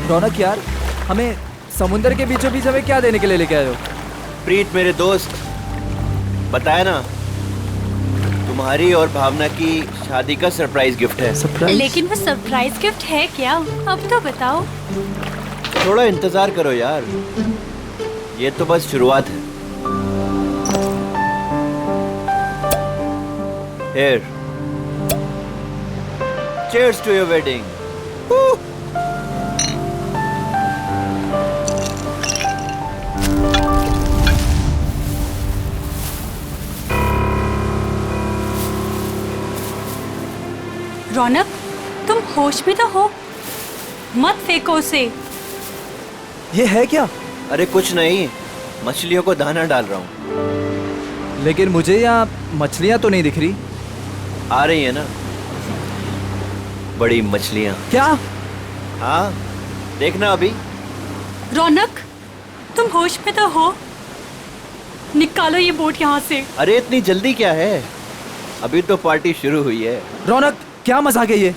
रौनक यार, हमें समुंदर के बीचों बीच हमें क्या देने के लिए लेके आए हो? प्रीत मेरे दोस्त, बताया ना, तुम्हारी और भावना की शादी का सरप्राइज गिफ्ट है। सरप्राइज? लेकिन वो सरप्राइज गिफ्ट है क्या? अब तो बताओ। थोड़ा इंतजार करो यार, ये तो बस शुरुआत है। Here. Cheers to your wedding. Woo! रौनक, तुम होश में तो हो? मत फेंको उसे। ये है क्या? अरे कुछ नहीं, मछलियों को दाना डाल रहा हूँ। लेकिन मुझे यहाँ मछलियाँ तो नहीं दिख रही। आ रही है ना, बड़ी मछलियाँ। क्या? हाँ, देखना अभी। रौनक, तुम होश में तो हो? निकालो ये बोट यहाँ से। अरे इतनी जल्दी क्या है, अभी तो पार्टी शुरू हुई है। रौनक, क्या मजाक है ये?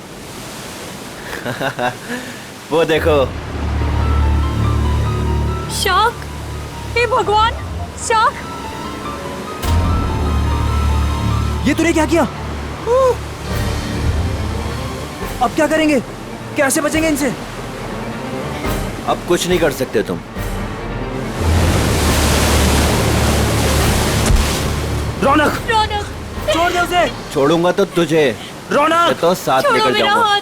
वो देखो। शार्क! हे भगवान, शार्क! ये तूने क्या किया? अब क्या करेंगे? कैसे बचेंगे इनसे? अब कुछ नहीं कर सकते तुम। रौनक! रौनक! छोड़ दे उसे! छोड़ूंगा तो तुझे, रौनक! मैं तो साथ छोड़ो लेकर मेरा जाऊंगा। हाथ।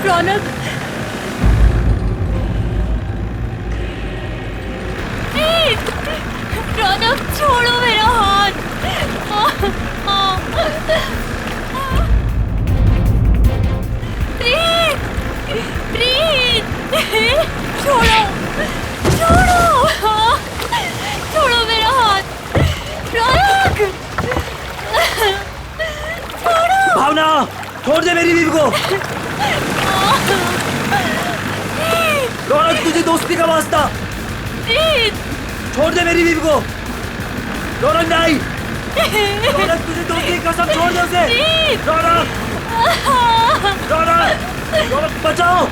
रौनक! प्लीज! रौनक, छोड़ो मेरा हाथ। प्लीज! प्लीज! छोड़ो! छोड़ो! छोड़ो मेरा हाथ। रौनक! छोड़ो! भावना, छोड़ दे मेरी बीवी को। रौनक, तुझे दोस्ती का वास्ता। प्लीज! छोड़ दे मेरी बीवी को। रौनक नहीं। रौनक, तुझे दोस्ती की कसम, छोड़ दे उसे। प्लीज! रौनक! रौनक! रौनक, बचाओ!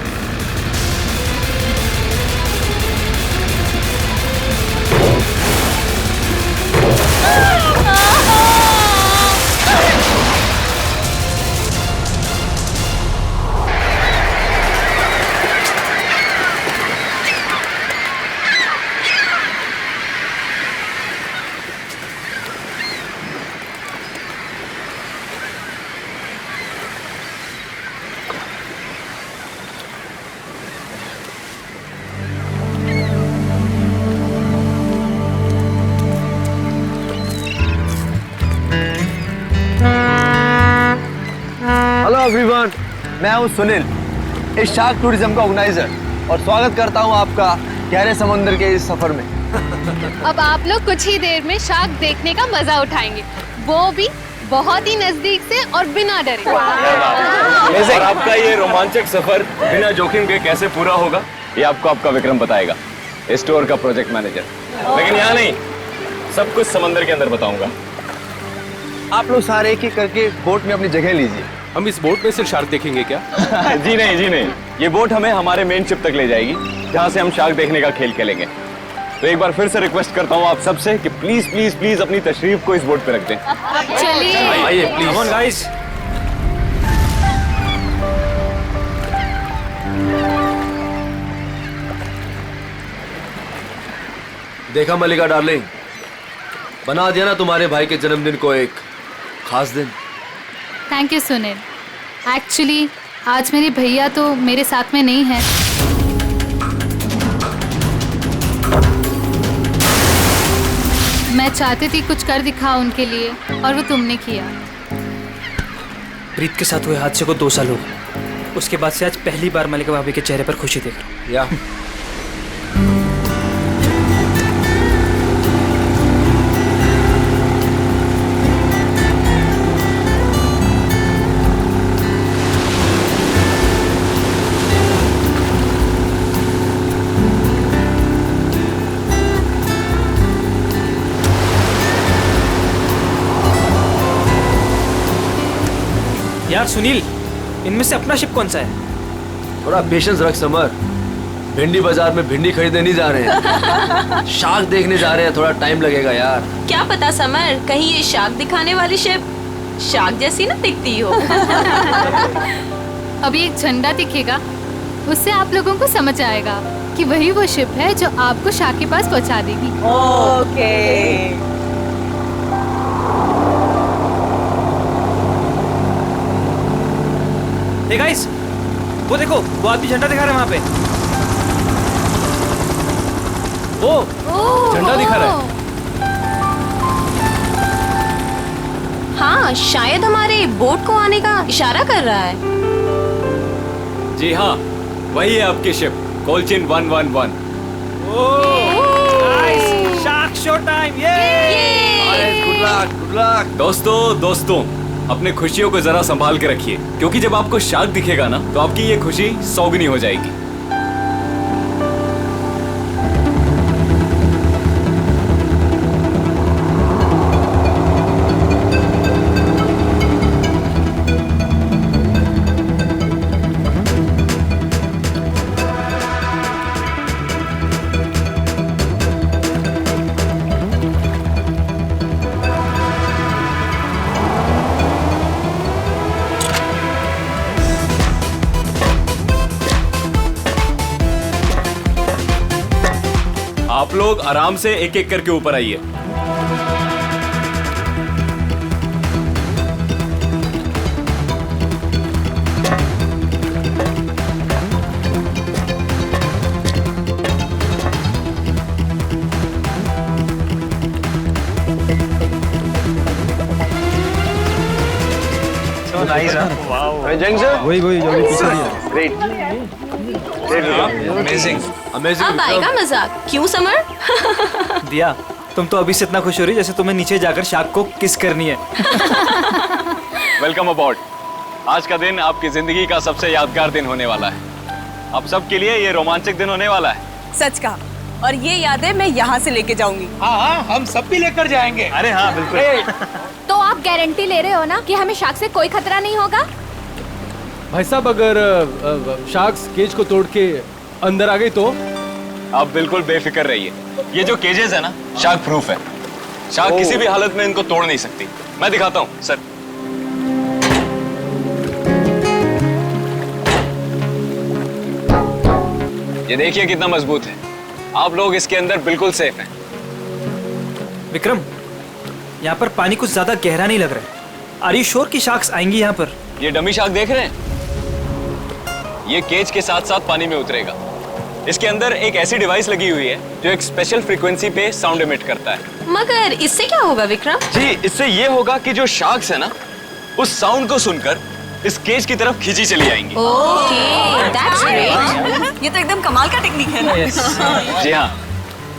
हेलो एवरीवन, मैं हूं सुनील, इस शार्क टूरिज्म का ऑर्गेनाइजर, और स्वागत करता हूं आपका गहरे समुद्र के इस सफर में। अब आप लोग कुछ ही देर में शार्क देखने का मजा उठाएंगे, वो भी बहुत ही नजदीक से और बिना डरे। और आपका ये रोमांचक सफर बिना जोखिम के कैसे पूरा होगा, ये आपको आपका विक्रम बताएगा, इस टूर का प्रोजेक्ट मैनेजर। लेकिन यहाँ नहीं, सब कुछ समंदर के अंदर बताऊंगा। आप लोग सारे एक एक करके बोट में अपनी जगह लीजिए। हम इस बोट में सिर्फ शार्क देखेंगे क्या? जी नहीं, जी नहीं, ये बोट हमें हमारे मेन शिप तक ले जाएगी, जहाँ से हम शार्क देखने का खेल खेलेंगे। तो एक बार फिर से रिक्वेस्ट करता हूँ आप सबसे कि प्लीज प्लीज प्लीज अपनी तशरीफ को इस बोट पे रख दें। चलिए। आइए प्लीज। Come on guys. देखा मलिका डार्लिंग, बना दिया ना तुम्हारे भाई के जन्मदिन को एक खास दिन। Thank you Sunil. एक्चुअली आज मेरे भैया तो मेरे साथ में नहीं है। मैं चाहती थी कुछ कर दिखाओ उनके लिए, और वो तुमने किया। प्रीत के साथ हुए हादसे को 2 साल हो गए। उसके बाद से आज पहली बार मलिका भाभी के चेहरे पर खुशी देख रहा हूं। या यार सुनील, इनमें से अपना शिप कौन सा है? थोड़ा पेशेंस रख समर। भिंडी बाजार में भिंडी खरीदने नहीं जा रहे हैं, शार्क देखने जा रहे हैं। थोड़ा टाइम लगेगा यार। क्या पता समर, कहीं ये शार्क दिखाने वाली शिप शार्क जैसी ना दिखती हो। अभी एक झंडा दिखेगा, उससे आप लोगों को समझ आएगा कि वही वो शिप है जो आपको शार्क के पास पहुंचा देगी। हे गाइस, वो देखो, वो आदमी झंडा दिखा रहा है वहाँ पे। वो झंडा दिखा रहा है। हाँ, शायद हमारे बोट को आने का इशारा कर रहा है। जी हाँ, वही है आपकी शिप कोलचिन 111। Nice, shark show time. Good luck, good luck. दोस्तों, अपने खुशियों को जरा संभाल के रखिए, क्योंकि जब आपको शार्क दिखेगा ना, तो आपकी ये खुशी सौगुनी हो जाएगी। आप लोग आराम से एक एक करके ऊपर आइए। अब आएगा मजाक, क्यों समर? दिया, तुम तो अभी से इतना खुश हो रही जैसे तुम्हें नीचे जाकर शार्क को किस करनी है। वेलकम अबॉर्ड। आज का दिन आपकी जिंदगी का सबसे यादगार दिन होने वाला है। आप सबके लिए ये रोमांचक दिन होने वाला है। सच कहा, और ये यादें मैं यहाँ से लेके जाऊंगी। हाँ, हम सब भी लेकर जाएंगे। अरे हाँ, बिल्कुल। तो आप गारंटी ले रहे हो ना कि हमें शार्क से कोई खतरा नहीं होगा? भाई साहब, अगर शार्क्स केज को तोड़ के अंदर आ गई तो? आप बिल्कुल बेफिक्र रहिए। ये जो केजेस है ना, शार्क प्रूफ है। शार्क किसी भी हालत में इनको तोड़ नहीं सकती। मैं दिखाता हूँ सर। ये देखिए कितना मजबूत है। आप लोग इसके अंदर बिल्कुल सेफ हैं। विक्रम, यहाँ पर पानी कुछ ज्यादा गहरा नहीं लग रहा है। आर यू श्योर कि शार्क्स आएंगी यहाँ पर? ये डमी शार्क देख रहे हैं? ये केज के साथ साथ पानी में उतरेगा। इसके अंदर एक ऐसी डिवाइस लगी हुई है जो एक स्पेशल फ्रीक्वेंसी पे साउंड एमिट करता है। मगर इससे क्या होगा विक्रम? जी, इससे ये होगा कि जो शार्क्स है ना, उस साउंड को सुनकर इस केज की तरफ खींची चली आएंगी। Okay, that's great. ये तो एकदम कमाल का टेक्निक है ना? जी हाँ,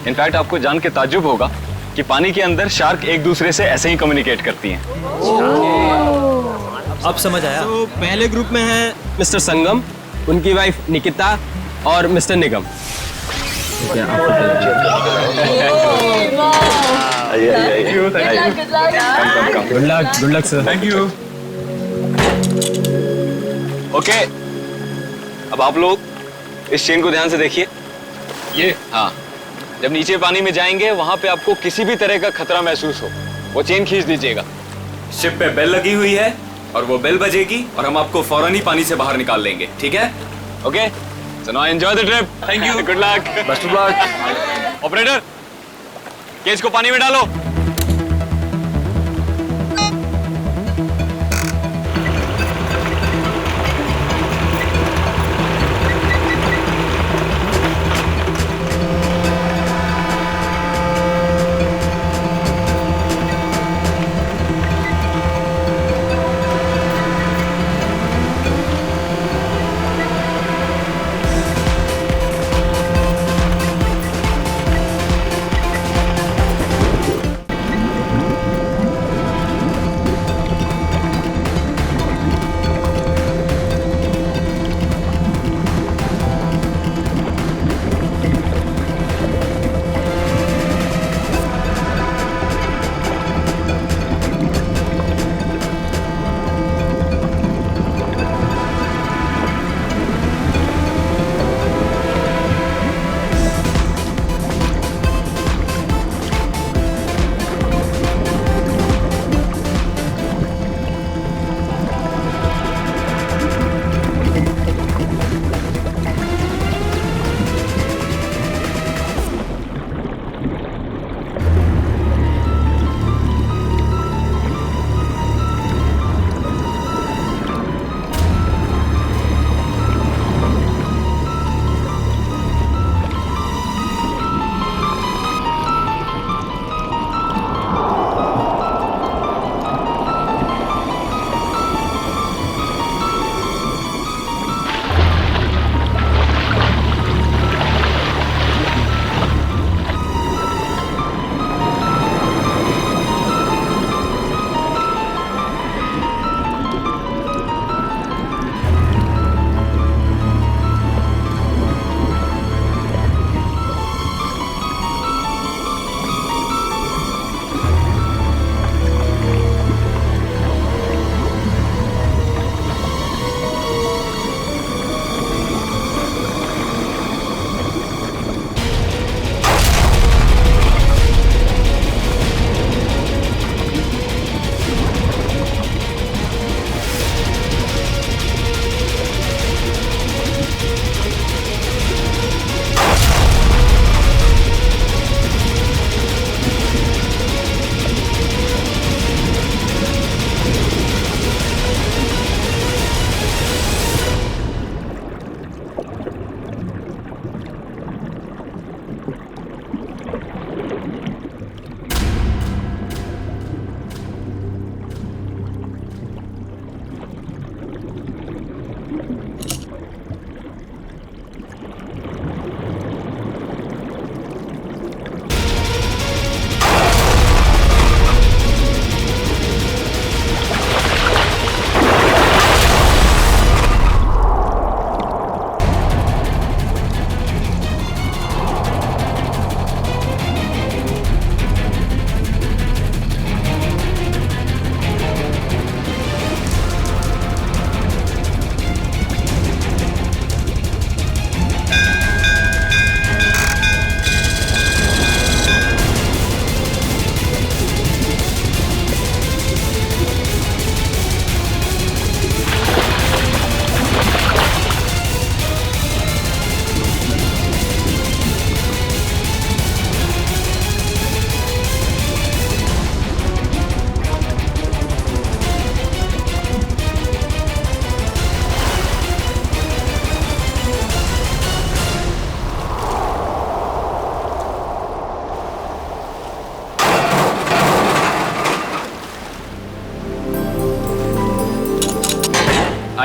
इनफैक्ट आपको जान के ताज्जुब होगा कि पानी के अंदर शार्क एक दूसरे से ऐसे ही कम्युनिकेट करती हैं। अब समझ आया। तो पहले ग्रुप में है मिस्टर संगम, उनकी वाइफ निकिता और mister Nigam. Good luck sir. Thank you. Okay, अब आप लोग इस चेन को ध्यान से देखिए। ये हाँ, जब नीचे पानी में जाएंगे वहां पे आपको किसी भी तरह का खतरा महसूस हो, वो चेन खींच दीजिएगा। शिप पे बेल लगी हुई है और वो बेल बजेगी और हम आपको फौरन ही पानी से बाहर निकाल लेंगे, ठीक है? Okay, so now enjoy the trip. Thank you, good luck, best of luck. Operator, cage को पानी में डालो।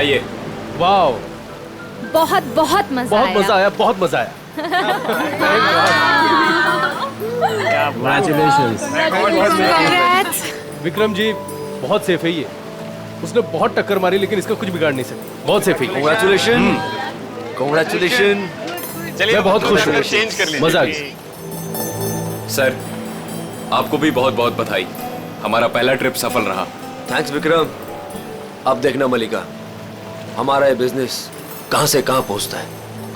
आइए। वाओ, बहुत बहुत मजा बहुत आया। मजा आया, बहुत मजा आया। Congrats। विक्रम जी बहुत सेफ है ये, उसने बहुत टक्कर मारी लेकिन इसका कुछ बिगाड़ नहीं सकते, बहुत सेफ है। Congratulations, congratulations। चलिए मैं बहुत खुश हूँ, चेंज कर लीजिए। मजा आ गया। सर, आपको भी बहुत बहुत बधाई, हमारा पहला ट्रिप सफल रहा। थैंक्स विक्रम। अब देखना मलिका, हमारा ये बिजनेस कहां से कहां पहुंचता है।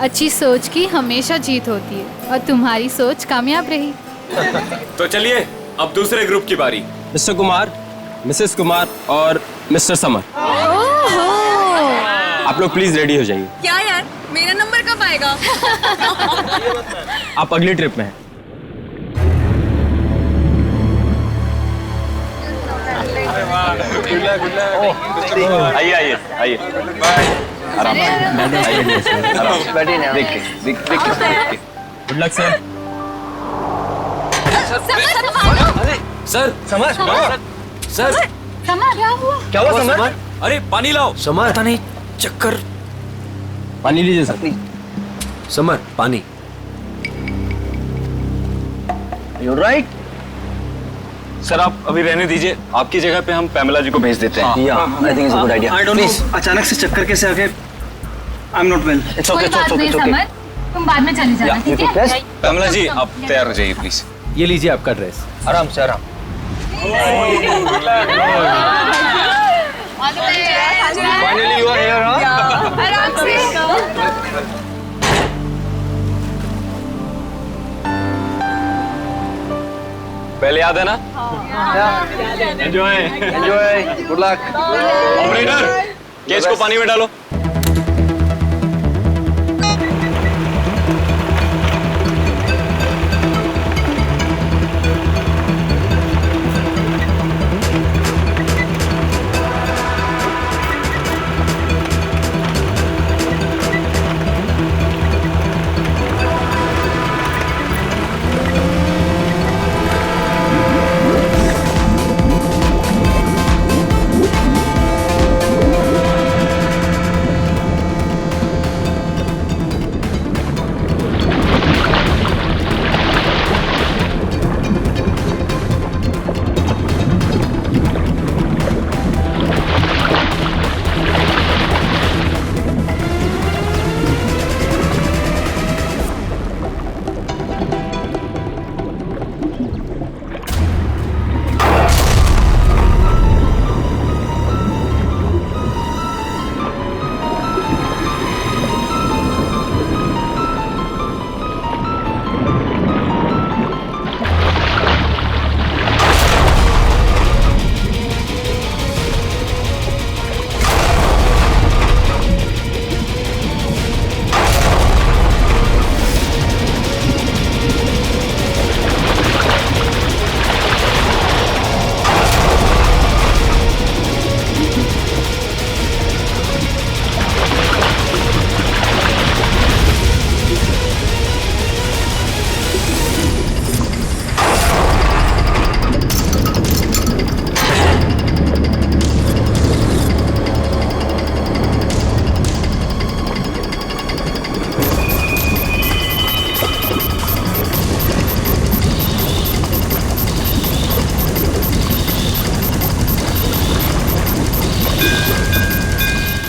अच्छी सोच की हमेशा जीत होती है और तुम्हारी सोच कामयाब रही। तो चलिए अब दूसरे ग्रुप की बारी। मिस्टर कुमार, मिसेस कुमार और मिस्टर समर, आप लोग प्लीज रेडी हो जाइए। क्या यार, मेरा नंबर कब आएगा? आप अगली ट्रिप में हैं। आइए आइए आइए, आराम बैठिए। देख के good luck sir. Sir summer, sir क्या हुआ समर? अरे पानी लाओ। समर, पता नहीं, चक्कर। पानी लीजिए सर। समर पानी। You're right. सर आप अभी रहने दीजिए, आपकी जगह पे हम पैमेला जी को भेज देते हैं। Yeah, I think it's a good idea. I don't know, अचानक से चक्कर कैसे आ गए? I'm not well. It's okay, it's okay. तुम बाद में चली जाना, ठीक है? पैमेला जी आप तैयार हो जाइए प्लीज। ये लीजिए आपका ड्रेस। आराम से आराम। Finally you are here, huh? आराम से। पहले याद है ना? Enjoy Enjoy. Good luck. Operator, cage को पानी में डालो।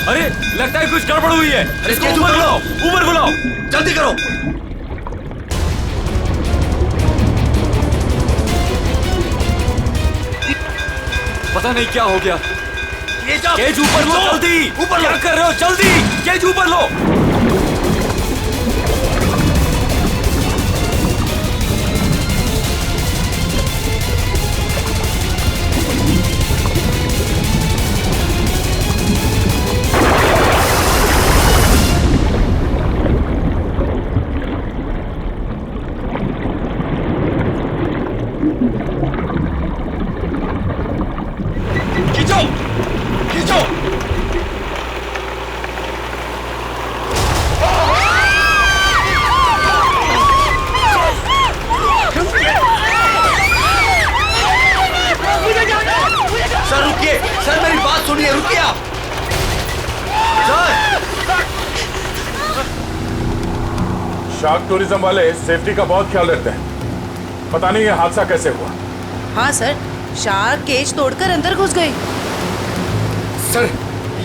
अरे लगता है कुछ गड़बड़ हुई है। इसको ऊपर बुलाओ, ऊपर बुलाओ, जल्दी करो। पता नहीं क्या हो गया। केज ऊपर लो, जल्दी ऊपर। क्या कर रहे हो? जल्दी केज ऊपर लो। खींचो खींचो। सर रुकिए, सर मेरी बात सुनिए, रुकिए आप। शार्क टूरिज्म वाले सेफ्टी का बहुत ख्याल रखते हैं। पता नहीं ये हादसा कैसे हुआ। हाँ सर, शार्क केज तोड़कर अंदर घुस गए। सर,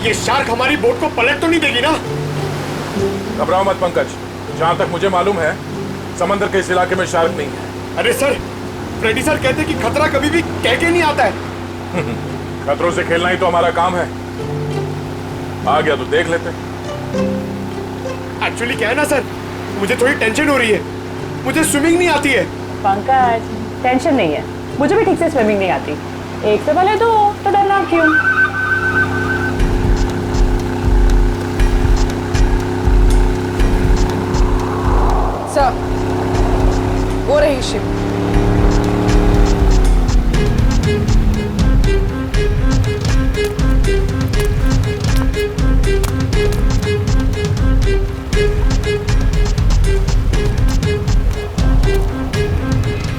ये शार्क हमारी बोट को पलट तो नहीं देगी ना? घबराओ मत पंकज, जहाँ तक मुझे मालूम है समंदर के इस इलाके में शार्क नहीं है। अरे सर, फ्रेडी सर कहते कि खतरा कभी भी कह के नहीं आता है। खतरों से खेलना ही तो हमारा काम है। आ गया तो देख लेते। एक्चुअली क्या है ना सर, मुझे थोड़ी टेंशन हो रही है। मुझे स्विमिंग नहीं आती है। पंकज, टेंशन नहीं है, मुझे भी ठीक से स्विमिंग नहीं आती। एक से भले दो तो डरना क्यों? सर, वो रही शिप।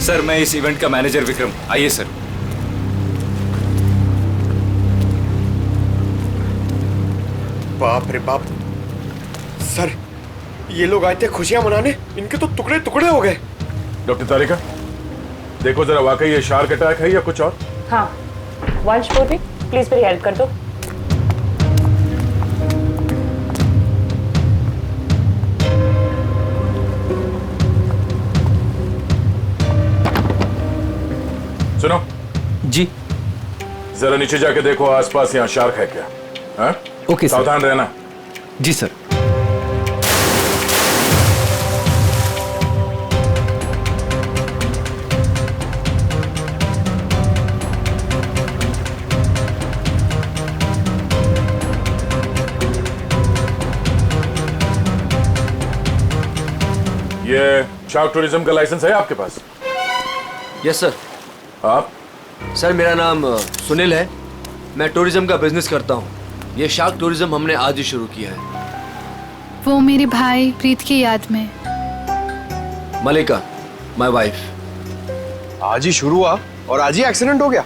सर, मैं इस इवेंट का मैनेजर विक्रम। आइए सर। बाप रे बाप सर, ये लोग आए थे खुशियां मनाने, इनके तो टुकड़े टुकड़े हो गए। डॉक्टर तारिका, देखो जरा वाकई ये शार्क अटैक है या कुछ और। हाँ, वंश बोली, प्लीज मेरी हेल्प कर दो। सुनो जी, जरा नीचे जाके देखो आसपास यहाँ शार्क है क्या। हाँ? Okay sir. सावधान रहना। जी सर। ये शार्क टूरिज्म का लाइसेंस है आपके पास? Yes sir. आप? सर, मेरा नाम सुनील है। मैं टूरिज्म का बिजनेस करता हूँ। ये शार्क टूरिज्म हमने आज ही शुरू किया है। वो मेरे भाई प्रीत की याद में। मलिका, माय वाइफ। आज ही शुरू हुआ और आज ही एक्सीडेंट हो गया।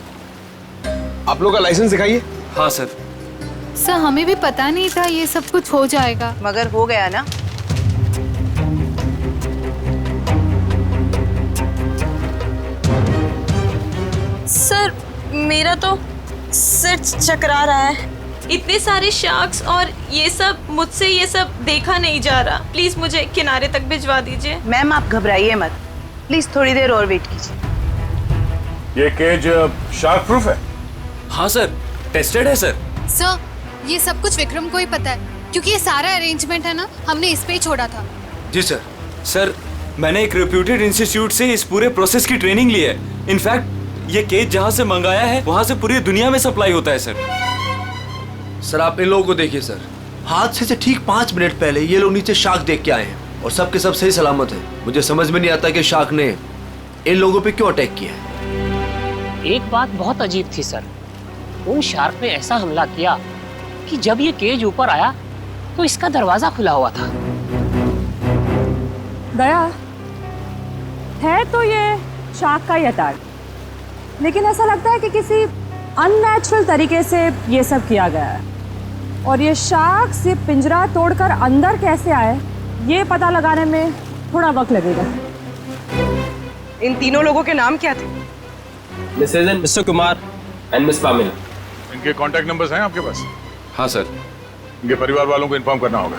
आप लोग का लाइसेंस दिखाइए। हाँ सर। सर, हमें भी पता नहीं था ये सब कुछ हो जाएगा। मगर हो गया ना। सर, मेरा तो सिर चकरा रहा है। इतने सारे शार्क्स और ये सब, मुझसे ये सब देखा नहीं जा रहा। प्लीज मुझे किनारे तक भिजवा दीजिए। मैम, आप घबराइए मत, प्लीज थोड़ी देर और वेट कीजिए। ये केज शार्क प्रूफ है? हाँ सर, टेस्टेड है सर। सर, ये सब कुछ विक्रम को ही पता है, क्योंकि ये सारा अरेंजमेंट है ना, हमने इस पे ही छोड़ा था। जी सर। सर, मैंने एक रेप्यूटेड इंस्टीट्यूट से इस पूरे प्रोसेस की ट्रेनिंग ली है। इनफैक्ट ये केज जहाँ से मंगाया है वहाँ से पूरी दुनिया में सप्लाई होता है सर। सर, आप इन लोगों को देखिए सर। हादसे से ठीक 5 मिनट पहले ये लोग नीचे शार्क देख के आए हैं और सबके सब सही सलामत है। मुझे समझ में नहीं आता कि शार्क ने इन लोगों पे क्यों अटैक किया है। एक बात बहुत अजीब थी सर, उन शार्क ने ऐसा हमला किया कि जब ये केज ऊपर आया तो इसका दरवाजा खुला हुआ था। दया है तो ये शार्क का ही अटैक, लेकिन ऐसा लगता है कि किसी अननेचुरल तरीके से ये सब किया गया है। और ये शार्क से पिंजरा तोड़कर अंदर कैसे आए, ये पता लगाने में थोड़ा वक्त लगेगा। इन तीनों लोगों के नाम क्या थे? Mrs and Mister Kumar and Miss Pamela. इनके कांटेक्ट नंबर्स हैं आपके पास? हाँ सर। इनके परिवार वालों को इन्फॉर्म करना होगा।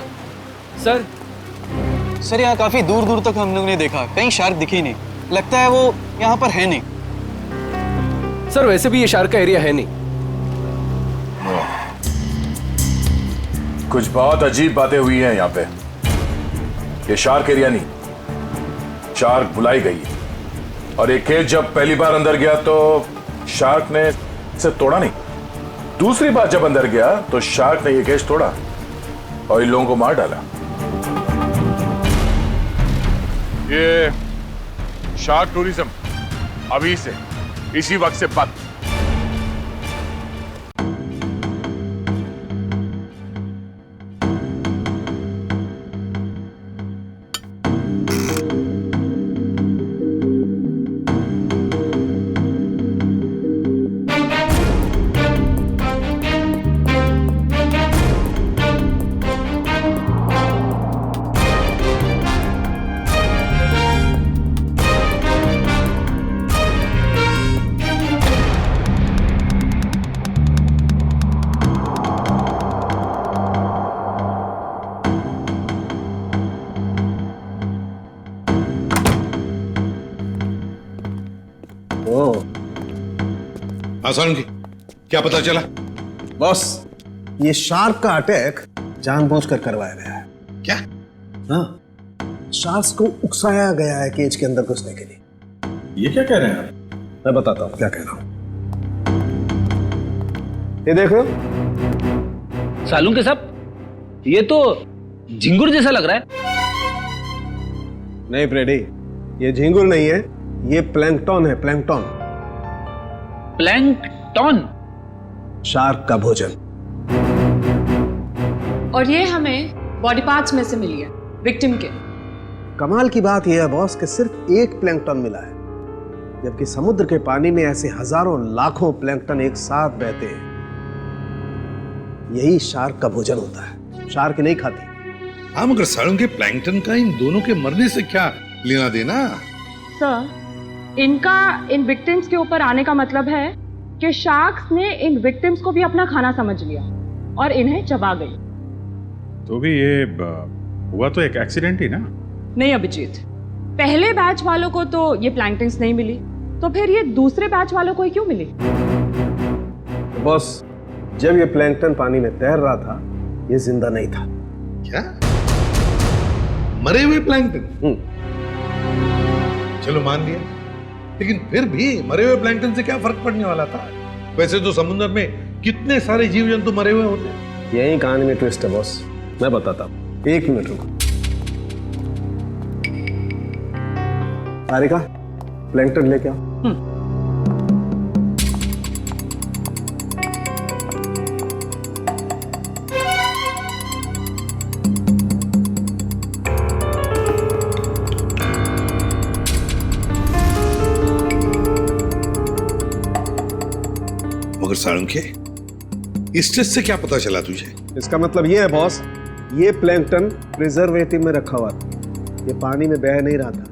सर, यहाँ काफी दूर दूर तक हम लोग ने देखा, कहीं शार्क दिखी नहीं। लगता है वो यहाँ पर है नहीं। सर, वैसे भी ये शार्क का एरिया है नहीं। कुछ बहुत अजीब बातें हुई हैं यहाँ पे। ये शार्क एरिया नहीं, शार्क बुलाई गई है। और एक केज जब पहली बार अंदर गया तो शार्क ने इसे तोड़ा नहीं। दूसरी बार जब अंदर गया तो शार्क ने ये केज तोड़ा और इन लोगों को मार डाला। ये शार्क टूरिज्म अभी से इसी वक्त से बंद। आसान की क्या पता चला? बॉस, ये शार्क का अटैक जानबूझकर करवाया गया है। क्या? हाँ, शार्क को उकसाया गया है केज के अंदर घुसने के लिए। ये क्या कह रहे हैं आप? मैं बताता हूँ क्या कह रहा हूँ। ये देखो सालून के साहब, ये तो झिंगुर जैसा लग रहा है। नहीं फ्रेडी, ये झिंगुर नहीं है, ये प्लैंकटन है। प्लैंकटन। प्लैंकटन? शार्क का भोजन। और ये हमें बॉडी पार्ट्स में से मिली है विक्टिम के। कमाल की बात यह है बॉस कि सिर्फ एक प्लैंकटन मिला है, जबकि समुद्र के पानी में ऐसे हजारों लाखों प्लैंकटन एक साथ बहते हैं। यही शार्क का भोजन होता है। शार्क नहीं खाती। हाँ, मगर सालुंके प्लैंकटन का इन दोनों के मरने से क्या लेना देना? सर, इनका इन विक्टिम्स के ऊपर आने का मतलब है कि शार्क्स ने इन विक्टिम्स को भी अपना खाना समझ लिया और इन्हें चबा गई। तो भी ये हुआ तो एक एक्सीडेंट ही ना? नहीं अभिजीत, पहले बैच वालों को तो ये प्लैंकटन्स नहीं मिली, तो फिर ये दूसरे बैच वालों को ही क्यों मिली? बॉस, जब ये प्लैंकटन पानी में तैर रहा था, ये जिंदा नहीं था। क्या? मरे हुए प्लैंकटन? चलो मान लिया, लेकिन फिर भी मरे हुए प्लैंकटन से क्या फर्क पड़ने वाला था? वैसे तो समुद्र में कितने सारे जीव जंतु मरे हुए होते हैं। यही कहानी में ट्विस्ट है बॉस, मैं बताता हूँ। 1 मिनट रुको। सारिका, प्लैंकटन लेके आओ। मगर सालुंके, इस टेस्ट से क्या पता चला तुझे? इसका मतलब ये है बॉस, ये प्लैंकटन प्रिजर्वेटिव में रखा हुआ था। ये पानी में बह नहीं रहा था।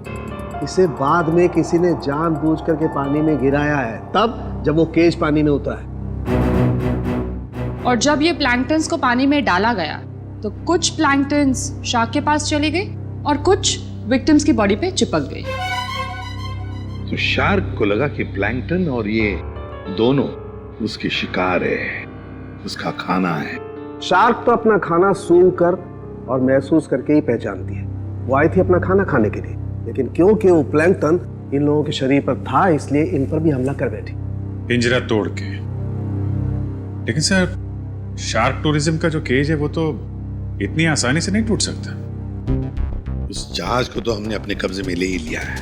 इसे बाद में किसी ने जानबूझ करके पानी में गिराया है, तब जब वो केज पानी में उतरा है। और जब ये प्लैंकटन्स को पानी में डाला गया तो कुछ प्लैंकटन्स शार्क के पास चली गई और कुछ विक्टिम्स की बॉडी पे चिपक गई। तो शार्क को लगा कि प्लैंकटन और ये दोनों उसके शिकार है, उसका खाना है। शार्क तो अपना खाना सूंघ कर और महसूस करके ही पहचानती है। वो आई थी अपना खाना खाने के लिए, लेकिन क्योंकि वो प्लैंकटन इन लोगों के शरीर पर था, इसलिए इन पर भी हमला कर बैठी। पिंजरा तोड़ के। लेकिन सर, शार्क टूरिज्म का जो केज है वो तो इतनी आसानी से नहीं टूट सकता। उस जहाज को तो हमने अपने कब्जे में ले ही लिया है,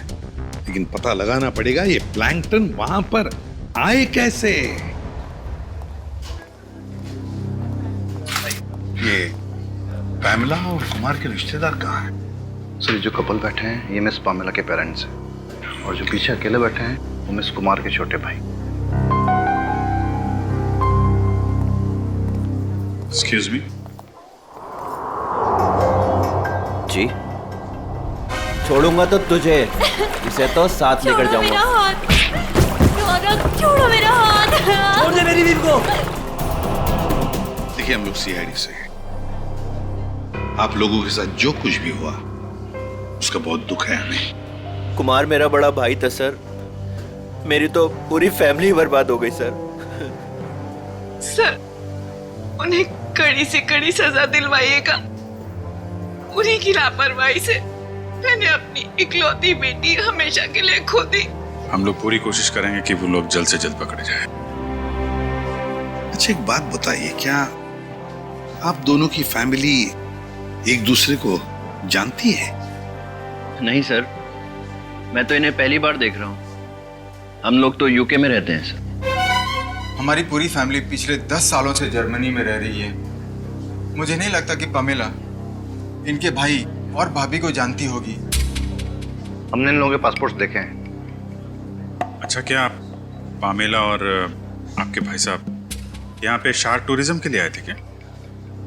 लेकिन पता लगाना पड़ेगा ये प्लैंकटन वहां पर आए कैसे। ये पैमेला और कुमार के रिश्तेदार कहाँ हैं? सर, जो कपल बैठे हैं ये मिस पामेला के पेरेंट्स हैं, और जो पीछे अकेले बैठे हैं वो मिस कुमार के छोटे भाई। Excuse me. जी, छोड़ूंगा तो तुझे, इसे तो साथ लेकर जाऊंगा। छोड़ो मेरा हाथ। छोड़ दे मेरी बीवी को। देखिए, हम लोग सीआईडी से हैं। आप लोगों के साथ जो कुछ भी हुआ उसका बहुत दुख है हमें। कुमार मेरा बड़ा भाई था सर, मेरी तो पूरी फैमिली बर्बाद हो गई सर। सर, उन्हें कड़ी से कड़ी सजा दिलवाइएगा। उन्हीं की लापरवाही से मैंने अपनी इकलौती बेटी हमेशा के लिए खो दी। हम लोग पूरी कोशिश करेंगे कि वो लोग जल्द से जल्द पकड़े जाएं। अच्छा, एक बात बताइए, क्या आप दोनों की फैमिली एक दूसरे को जानती है? नहीं सर, मैं तो इन्हें पहली बार देख रहा हूँ। हम लोग तो यूके में रहते हैं सर। हमारी पूरी फैमिली पिछले 10 सालों से जर्मनी में रह रही है। मुझे नहीं लगता कि पामेला इनके भाई और भाभी को जानती होगी। हमने इन लोगों के पासपोर्ट देखे हैं। अच्छा, क्या आप पामेला और आपके भाई साहब यहाँ पे शार्क टूरिज्म के लिए आए थे क्या?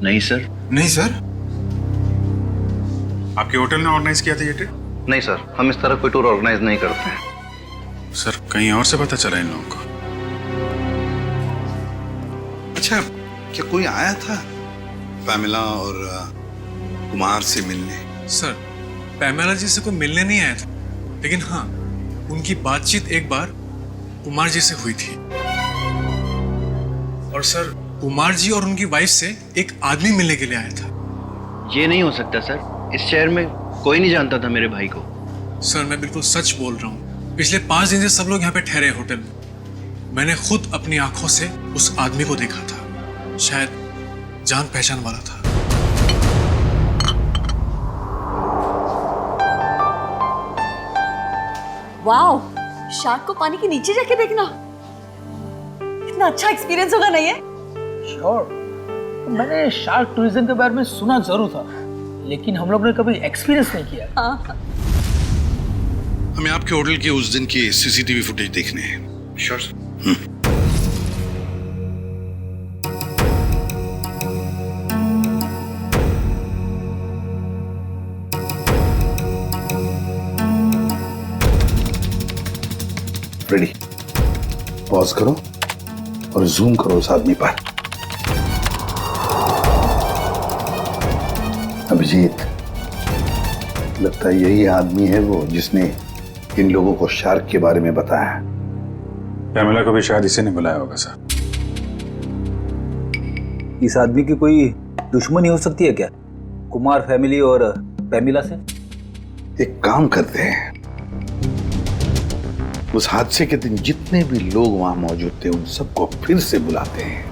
नहीं सर। नहीं सर? आपके होटल ने ऑर्गेनाइज किया था ये ट्रिप? नहीं सर, हम इस तरह कोई टूर ऑर्गेनाइज नहीं करते हैं। सर, कहीं और से पता चला इन लोगों को? अच्छा, क्या कोई आया था पैमेला और कुमार से मिलने? सर, पैमेला जी से कोई मिलने नहीं आया था, लेकिन हाँ, उनकी बातचीत एक बार कुमार जी से हुई थी। और सर, कुमार जी और उनकी वाइफ से एक आदमी मिलने के लिए आया था। ये नहीं हो सकता सर, इस शहर में कोई नहीं जानता था मेरे भाई को। सर, मैं बिल्कुल सच बोल रहा हूँ। पिछले 5 दिन से सब लोग यहाँ पे ठहरे होटल में। मैंने खुद अपनी आंखों से उस आदमी को देखा था। शायद जान पहचान वाला था। वाओ, शार्क को पानी के नीचे जाके देखना कितना अच्छा एक्सपीरियंस होगा, नहीं है? श्योर। मैंने शार्क टूरिज्म के बारे में सुना जरूर था, लेकिन हम लोग ने कभी एक्सपीरियंस नहीं किया। हाँ। हमें आपके होटल के उस दिन की सीसीटीवी फुटेज देखने हैं। श्योर। रेडी, पॉज करो और जूम करो उस आदमी पर। अभिजीत, लगता है यही आदमी है वो जिसने इन लोगों को शार्क के बारे में बताया। पैमेला को भी शायद इसी ने बुलाया होगा सर। इस आदमी की कोई दुश्मनी हो सकती है क्या, कुमार फैमिली और पैमेला से? एक काम करते हैं, उस हादसे के दिन जितने भी लोग वहां मौजूद थे उन सबको फिर से बुलाते हैं।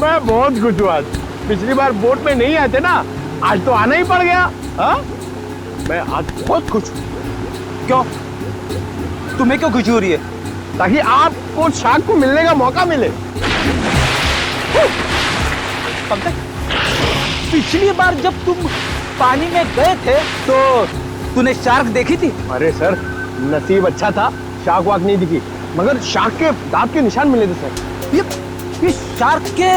मैं बहुत खुश हूँ आज। पिछली बार बोट में नहीं आए थे ना, आज तो आना ही पड़ गया। हाँ, मैं आज बहुत खुश हूँ। क्यों? तुम्हें क्यों खुशी हो रही है? ताकि आपको शार्क को मिलने का मौका मिले। पिछली बार जब तुम पानी में गए थे तो तूने शार्क देखी थी? अरे सर, नसीब अच्छा था, शार्क वाक नहीं दिखी, मगर शार्क के दांत के निशान मिले थे सर। ये शार्क के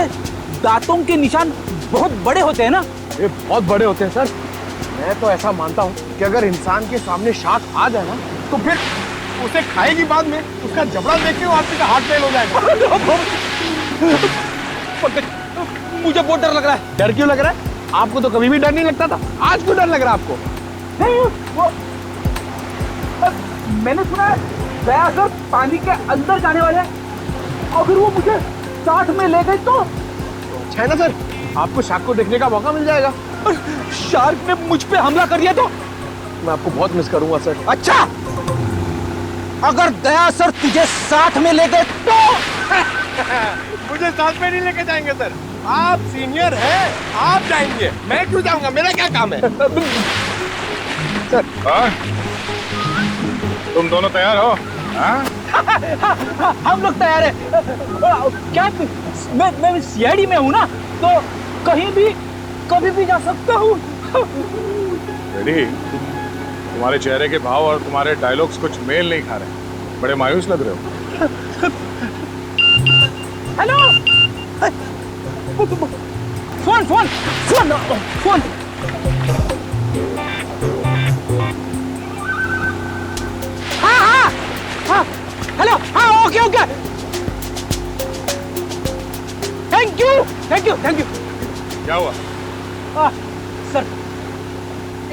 दांतों के निशान बहुत बड़े होते हैं ना? ये बहुत बड़े होते हैं सर। मैं तो ऐसा मानता हूँ कि अगर इंसान के सामने शार्क आ जाए ना, तो फिर उसे खाएगी बाद में उसका जबड़ा देख के आदमी का हार्ट फेल हो जाएगा। मुझे बहुत डर लग रहा है। डर क्यों लग रहा है? आपको तो कभी भी डर नहीं लगता था, आज क्यों डर लग रहा है आपको? नहीं, वो मैंने सुना है दया सर पानी के अंदर जाने वाले हैं। अगर वो मुझे साथ में ले गए तो अच्छा है ना सर, आपको शार्क को देखने का मौका मिल जाएगा। शार्क ने मुझ पे हमला कर दिया तो मैं आपको बहुत मिस करूंगा सर। अच्छा, अगर दया सर तुझे साथ में ले गए तो? मुझे साथ में नहीं लेके जाएंगे सर, आप सीनियर हैं, आप जाएंगे, मैं क्यों जाऊंगा? मेरा क्या काम है? सर, तुम दोनों तैयार हो? हम लोग तैयार हैं। क्या मैं सीआईडी में हूँ ना, तो कहीं भी कभी भी जा सकता हूँ। रेडी, तुम्हारे चेहरे के भाव और तुम्हारे डायलॉग्स कुछ मेल नहीं खा रहे, बड़े मायूस लग रहे हो। Hello, phone phone phone phone. हाँ, हेलो, हाँ, okay okay, thank you thank you thank you. क्या हुआ? सर,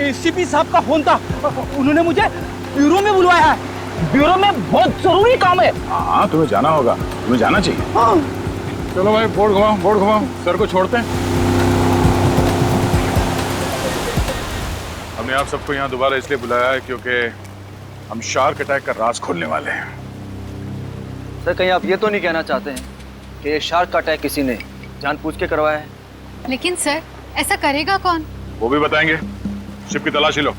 एसीपी साहब का फोन था, उन्होंने मुझे ब्यूरो में बुलवाया है। ब्यूरो में बहुत जरूरी काम है। हाँ, तुम्हें जाना होगा, तुम्हें जाना चाहिए। हाँ। चलो भाई, बोर्ड घुमाओ, सर को छोड़ते हैं। हमने आप सबको यहाँ दोबारा इसलिए बुलाया है क्योंकि हम शार्क अटैक का राज खोलने वाले हैं। सर, कहीं आप ये तो नहीं कहना चाहते हैं कि ये शार्क का अटैक किसी ने जानबूझ के करवाया है? लेकिन सर, ऐसा करेगा कौन? वो भी बताएंगे। शिप की तलाशी लो।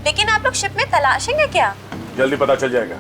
लेकिन आप लोग शिप में तलाशेंगे क्या? जल्दी पता चल जाएगा।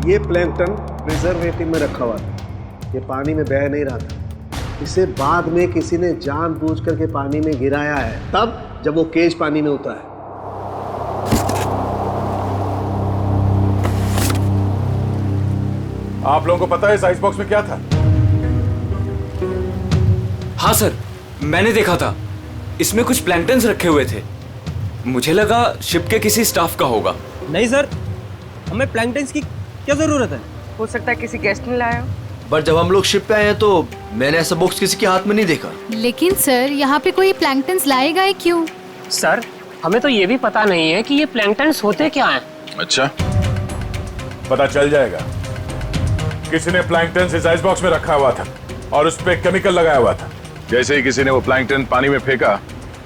ये प्लैंकटन प्रिजर्वेटिव में रखा हुआ था। ये पानी में बह नहीं रहा था। इसे बाद में किसी ने जानबूझ करके पानी में गिराया है, तब जब वो केज पानी में उतरा है। आप लोगों को पता है इस आइस बॉक्स में क्या था? हाँ सर, मैंने देखा था। इसमें कुछ प्लैंकटन्स रखे हुए थे। मुझे लगा शिप के किसी स्टाफ का होगा। नहीं सर, हमें प्लैंकटन्स की क्या जरूरत है? हो सकता है किसी गेस्ट ने लाया हो। बट जब हम लोग शिप पे आए हैं तो मैंने ऐसा बॉक्स किसी के हाथ में नहीं देखा। लेकिन सर, यहाँ पे कोई प्लैंकटन्स लाएगा ही क्यों? सर, हमें तो ये भी पता नहीं है कि ये प्लैंकटन्स होते क्या हैं। अच्छा, पता चल जाएगा। किसी ने प्लैंकटन इस आइस बॉक्स में रखा हुआ था और उस पे केमिकल लगाया हुआ था। जैसे ही किसी ने वो प्लैंकटन पानी में फेंका,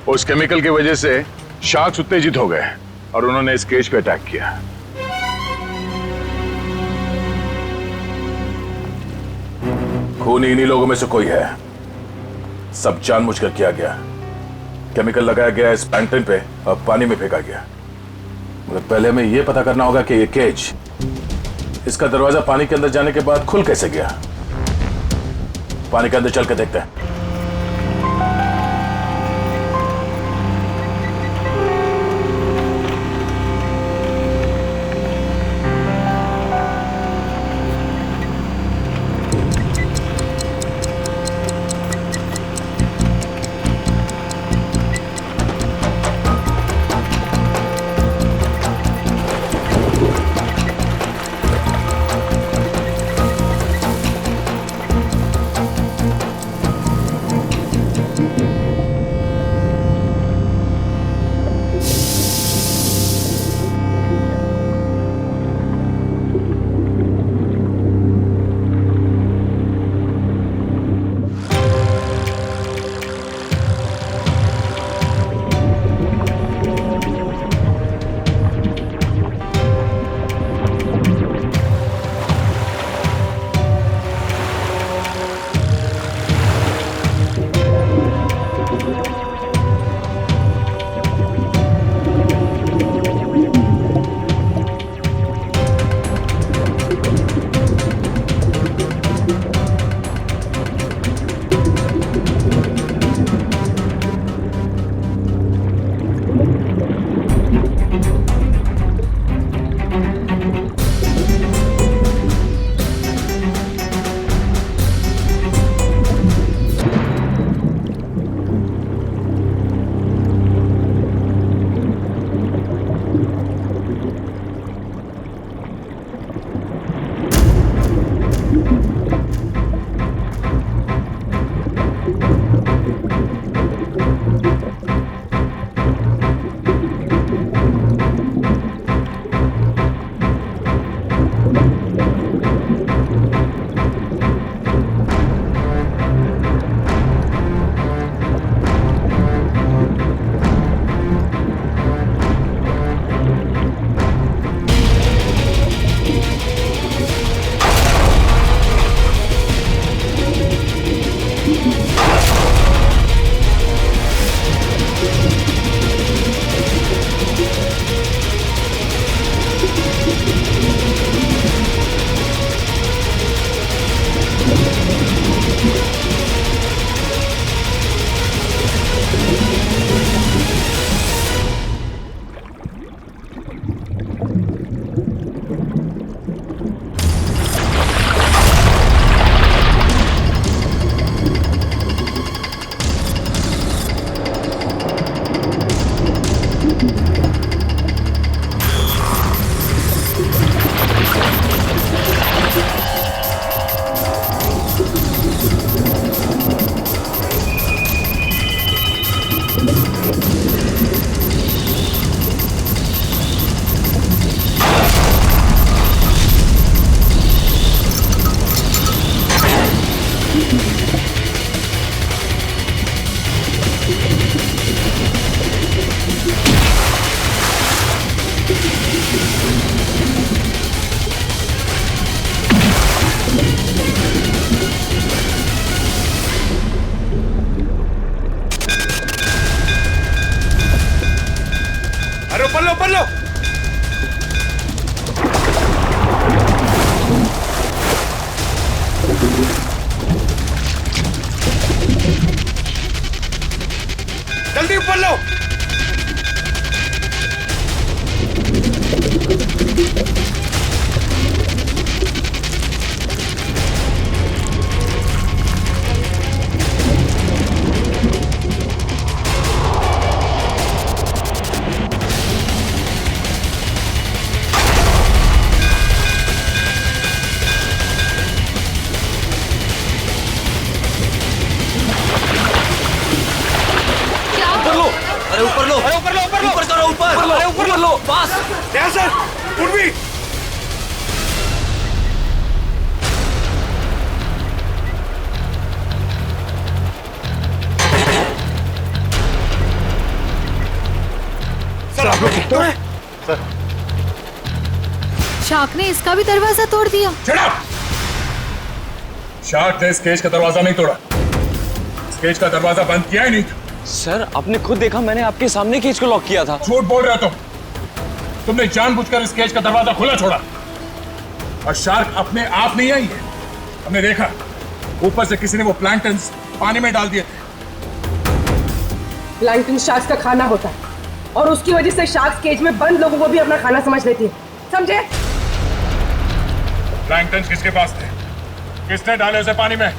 उस केमिकल की वजह से शार्क्स उत्तेजित हो गए और उन्होंने इस केज पे अटैक किया। खून इन्हीं लोगों में से कोई है। सब जानबूझकर किया गया। केमिकल लगाया गया इस प्लैंकटन पे और पानी में फेंका गया। मगर पहले हमें यह पता करना होगा कि ये केज, इसका दरवाजा पानी के अंदर जाने के बाद खुल कैसे गया। पानी के अंदर चल के देखते हैं। ऊपर लो। पकड़ लो। ऊपर लो, अरे ऊपर लो, ऊपर करो, ऊपर लो, पास। यहाँ सर, उर्वी। सर आप लोग तो सर शार्क ने इसका भी दरवाजा तोड़ दिया। शार्क ने इस केज का दरवाजा नहीं तोड़ा, इस केज का दरवाजा बंद किया ही नहीं था। सर आपने खुद देखा, मैंने आपके सामने केज को लॉक किया था। झूठ बोल रहे हो तुमने जानबूझकर इस केज का दरवाजा खुला छोड़ा। और शार्क अपने आप नहीं आई है, हमने देखा ऊपर से किसी ने वो प्लैंक्टन्स पानी में डाल दिए थे। प्लैंकटन शार्क्स का खाना होता है और उसकी वजह से शार्क्स केज में बंद लोगों को भी अपना खाना समझ लेती है, समझे? प्लैंक्टन्स किसके पास थे? किसने डाले उसे पानी में?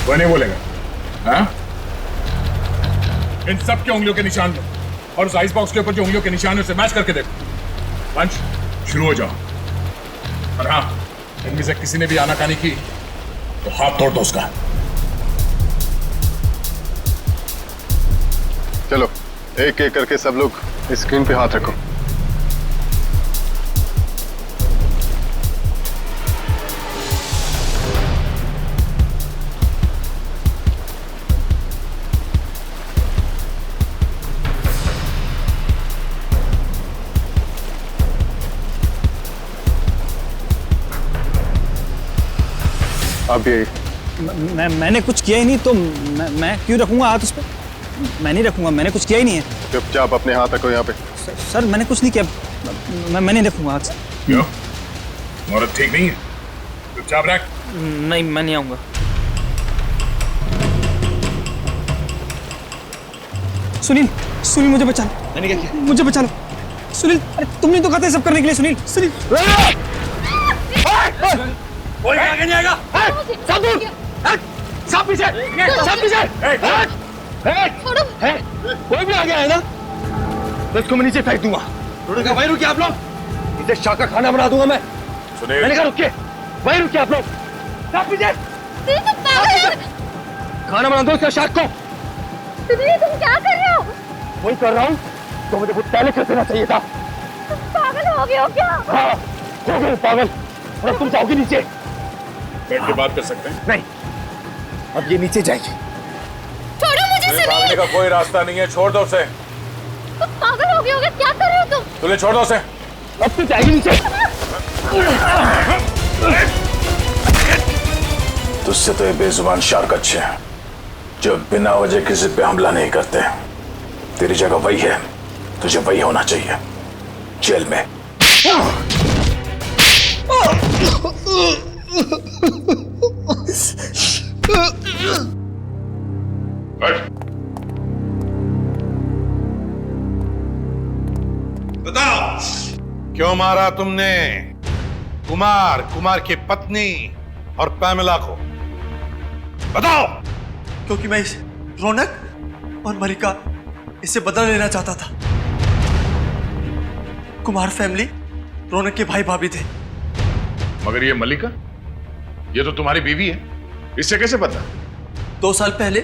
वो नहीं बोलेगा। हाँ? इन सब के उंगलियों के निशान लो और उस आइस बॉक्स के ऊपर जो उंगलियों के निशान है उसे मैच करके देखो। पंच शुरू हो जाओ। और हाँ, इनमें से किसी ने भी आनाकानी की तो हाथ तोड़ दो उसका। चलो एक एक करके सब लोग स्क्रीन पे हाथ रखो। अब ये मैंने कुछ किया ही नहीं तो मैं क्यों रखूंगा हाथ उस पर? मैं नहीं रखूंगा, मैंने कुछ किया ही नहीं है। चुपचाप अपने हाथ रखो यहाँ पे। सर मैंने कुछ नहीं किया, मैं नहीं रखूंगा हाथ। क्यों? औरत ठीक नहीं है? चुपचाप रख। नहीं, मैं नहीं आऊंगा। सुनील, सुनील मुझे बचा लो। मैंने क्या किया? मुझे बचा लो सुनील। अरे तुमने तो कहा था सब करने के लिए। सुनील, सुनील कोई आगे नहीं आएगा। सब दूर, सब पीछे, सब पीछे। कोई भी आगे आए ना तो इसको मैं नीचे फेंक दूंगा। वहीं रुकिए आप लोग, इसे शार्क का खाना बना दूंगा मैं। मैंने कहा रुकिए, वहीं रुकिए आप लोग। सब पीछे, खाना बना दो इसका शार्क को। तुम क्या कर रहे हो? वही कर रहा हूँ तो मुझे बहुत पहले कर देना चाहिए था। पागल हो गए हो क्या? हाँ, हो गए पागल। और तुम जाओगे नीचे। बैठ के बात कर सकते हैं? नहीं, अब ये नीचे जाएगी। छोड़ो मुझे सुनील। भागने का कोई रास्ता नहीं है, छोड़ दो उसे। तुम पागल हो गए होगे, क्या कर रहे हो तुम? तुझे छोड़ दो उसे। अब तो जाएगी नीचे। तुझसे तो ये बेजुबान शार्क अच्छे हैं जो बिना वजह किसी पे हमला नहीं करते। तेरी जगह वही है, तुझे वही होना चाहिए, जेल में। बताओ क्यों मारा तुमने कुमार की पत्नी और पैमेला को? बताओ। क्योंकि मैं इस रौनक और मलिका इससे बदला लेना चाहता था। कुमार फैमिली रौनक के भाई भाभी थे। मगर ये मलिका, ये तो तुम्हारी बीवी है, इससे कैसे पता? 2 साल पहले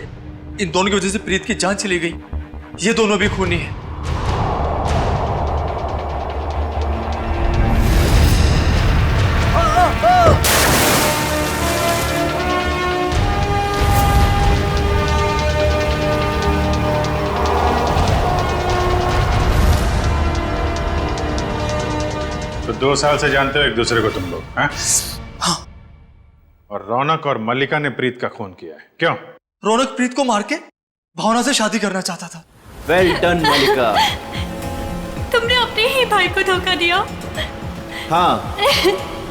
इन दोनों की वजह से प्रीत की जान चली गई। ये दोनों भी खूनी हैं। तो 2 साल से जानते हो एक दूसरे को तुम लोग? हाँ? और रौनक और मल्लिका ने प्रीत का खून किया है, क्यों? रौनक प्रीत को मार के भावना से शादी करना चाहता था। वेल डन मल्लिका। तुमने अपने ही भाई को धोखा दिया। हाँ,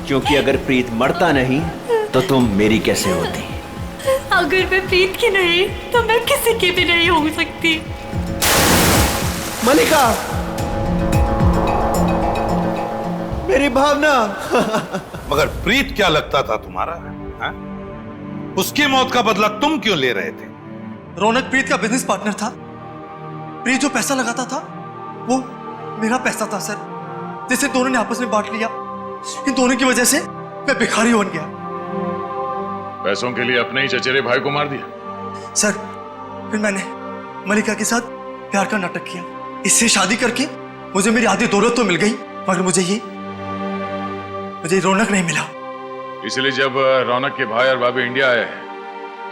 क्योंकि अगर प्रीत मरता नहीं तो तुम मेरी कैसे होती? अगर मैं प्रीत की नहीं तो मैं किसी की भी नहीं हो सकती। मलिका, मेरी भावना। मगर प्रीत क्या लगता था तुम्हारा? हा? उसकी मौत का बदला तुम क्यों ले रहे थे? रौनक प्रीत का बिजनेस पार्टनर था। प्रीत जो पैसा लगाता था वो मेरा पैसा था सर, जिसे दोनों ने आपस में बांट लिया। इन दोनों की वजह से मैं भिखारी बन गया। पैसों के लिए अपने ही चचेरे भाई को मार दिया? सर फिर मैंने मलिका के साथ प्यार का नाटक किया। इससे शादी करके मुझे मेरी आधी दौलत तो मिल गई, मगर मुझे रौनक नहीं मिला। इसलिए जब रौनक के भाई और भाभी इंडिया आए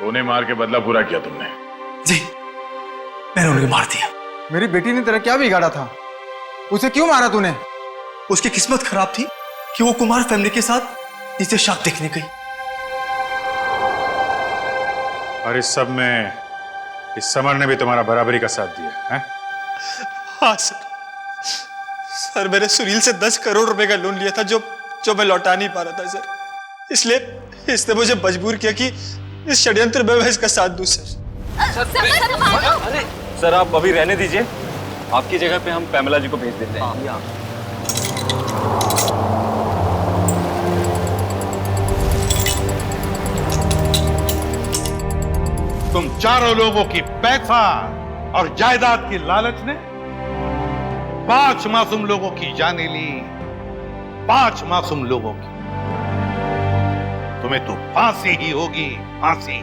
तो उन्हें मार के बदला पूरा किया तुमने? जी, मैंने उन्हें मार दिया। मेरी बेटी ने तेरा क्या बिगाड़ा था? उसे क्यों मारा तूने? उसकी किस्मत खराब थी कि वो कुमार फैमिली के साथ नीचे शाक देखने गई। और इस सब में इस समर ने भी तुम्हारा बराबरी का साथ दिया है? हाँ सर, मैंने सुनील से 10 करोड़ रुपए का लोन लिया था जो मैं लौटा नहीं पा रहा था सर। इसलिए इसने मुझे मजबूर किया कि इस षड्यंत्र में मैं इसका साथ दूं सर। अरे सर, आप अभी रहने दीजिए, आपकी जगह पे हम पैमेला जी को भेज देते हैं। तुम चारों लोगों की पैसा और जायदाद की लालच ने 5 मासूम लोगों की जानें ली। 5 मासूम लोगों की। तुम्हें तो फांसी ही होगी, फांसी।